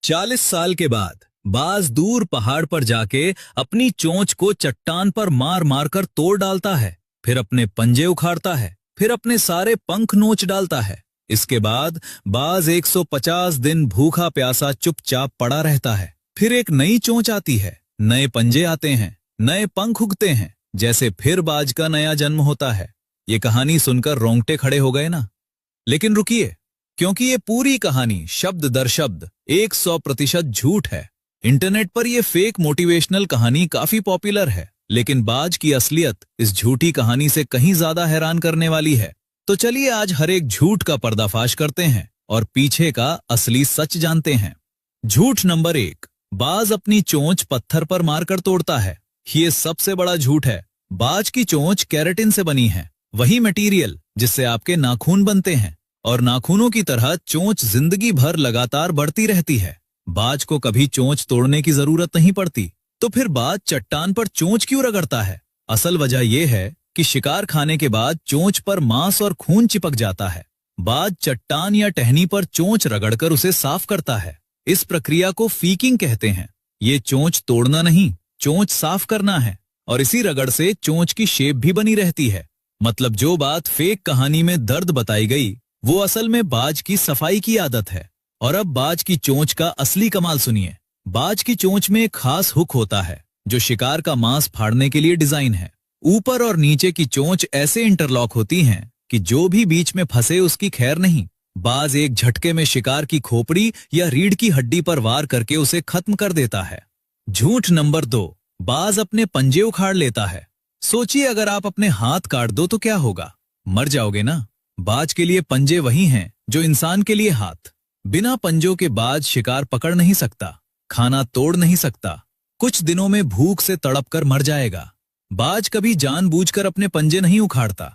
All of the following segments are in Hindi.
40 साल के बाद बाज दूर पहाड़ पर जाके अपनी चोंच को चट्टान पर मार मार कर तोड़ डालता है, फिर अपने पंजे उखाड़ता है, फिर अपने सारे पंख नोच डालता है। इसके बाद बाज 150 दिन भूखा प्यासा चुपचाप पड़ा रहता है। फिर एक नई चोंच आती है, नए पंजे आते हैं, नए पंख उगते हैं, जैसे फिर बाज का नया जन्म होता है। ये कहानी सुनकर रोंगटे खड़े हो गए ना? लेकिन रुकिए, क्योंकि ये पूरी कहानी शब्द दर शब्द 100% झूठ है। इंटरनेट पर ये फेक मोटिवेशनल कहानी काफी पॉपुलर है, लेकिन बाज की असलियत इस झूठी कहानी से कहीं ज्यादा हैरान करने वाली है। तो चलिए आज हर एक झूठ का पर्दाफाश करते हैं और पीछे का असली सच जानते हैं। झूठ नंबर 1, बाज अपनी चोंच पत्थर पर मारकर तोड़ता है। ये सबसे बड़ा झूठ है। बाज की चोंच केराटिन से बनी है, वही मटेरियल जिससे आपके नाखून बनते हैं, और नाखूनों की तरह चोंच जिंदगी भर लगातार बढ़ती रहती है। बाज को कभी चोंच तोड़ने की जरूरत नहीं पड़ती, तो फिर बाज चट्टान पर चोंच क्यों रगड़ता है? असल वजह यह है कि शिकार खाने के बाद चोंच पर मांस और खून चिपक जाता है। बाज चट्टान या टहनी पर चोंच रगड़कर उसे साफ करता है। इस प्रक्रिया को फीकिंग कहते हैं। ये चोंच तोड़ना नहीं, चोंच साफ करना है, और इसी रगड़ से चोंच की शेप भी बनी रहती है। मतलब जो बात फेक कहानी में दर्द बताई गई, वो असल में बाज की सफाई की आदत है। और अब बाज की चोंच का असली कमाल सुनिए। बाज की चोंच में एक खास हुक होता है जो शिकार का मांस फाड़ने के लिए डिजाइन है। ऊपर और नीचे की चोंच ऐसे इंटरलॉक होती हैं कि जो भी बीच में फंसे उसकी खैर नहीं। बाज एक झटके में शिकार की खोपड़ी या रीढ़ की हड्डी पर वार करके उसे खत्म कर देता है। झूठ नंबर 2, बाज अपने पंजे उखाड़ लेता है। सोचिए, अगर आप अपने हाथ काट दो तो क्या होगा? मर जाओगे ना। बाज के लिए पंजे वही हैं जो इंसान के लिए हाथ। बिना पंजों के बाज शिकार पकड़ नहीं सकता, खाना तोड़ नहीं सकता, कुछ दिनों में भूख से तड़प कर मर जाएगा। बाज कभी जानबूझकर अपने पंजे नहीं उखाड़ता।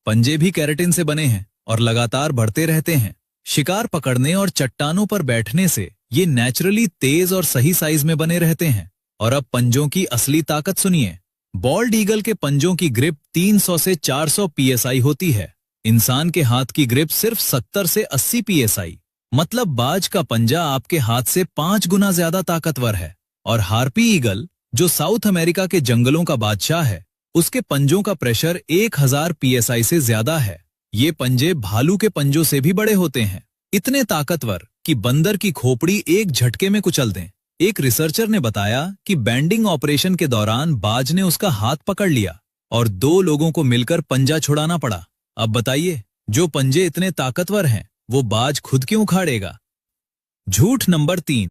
पंजे भी केराटिन से बने हैं और लगातार बढ़ते रहते हैं। शिकार पकड़ने और चट्टानों पर बैठने से ये नेचुरली तेज और सही साइज में बने रहते हैं। और अब पंजों की असली ताकत सुनिए। बॉल्ड ईगल के पंजों की ग्रिप 300 से 400 psi होती है। इंसान के हाथ की ग्रिप सिर्फ 70 से 80 psi। मतलब बाज का पंजा आपके हाथ से 5 गुना ज्यादा ताकतवर है। और हार्पी ईगल, जो साउथ अमेरिका के जंगलों का बादशाह है, उसके पंजों का प्रेशर 1000 psi से ज्यादा है। ये पंजे भालू के पंजों से भी बड़े होते हैं, इतने ताकतवर कि बंदर की खोपड़ी एक झटके में कुचल दें। एक रिसर्चर ने बताया कि बैंडिंग ऑपरेशन के दौरान बाज ने उसका हाथ पकड़ लिया और 2 लोगों को मिलकर पंजा छुड़ाना पड़ा। अब बताइए, जो पंजे इतने ताकतवर हैं, वो बाज खुद क्यों उखाड़ेगा? झूठ नंबर 3,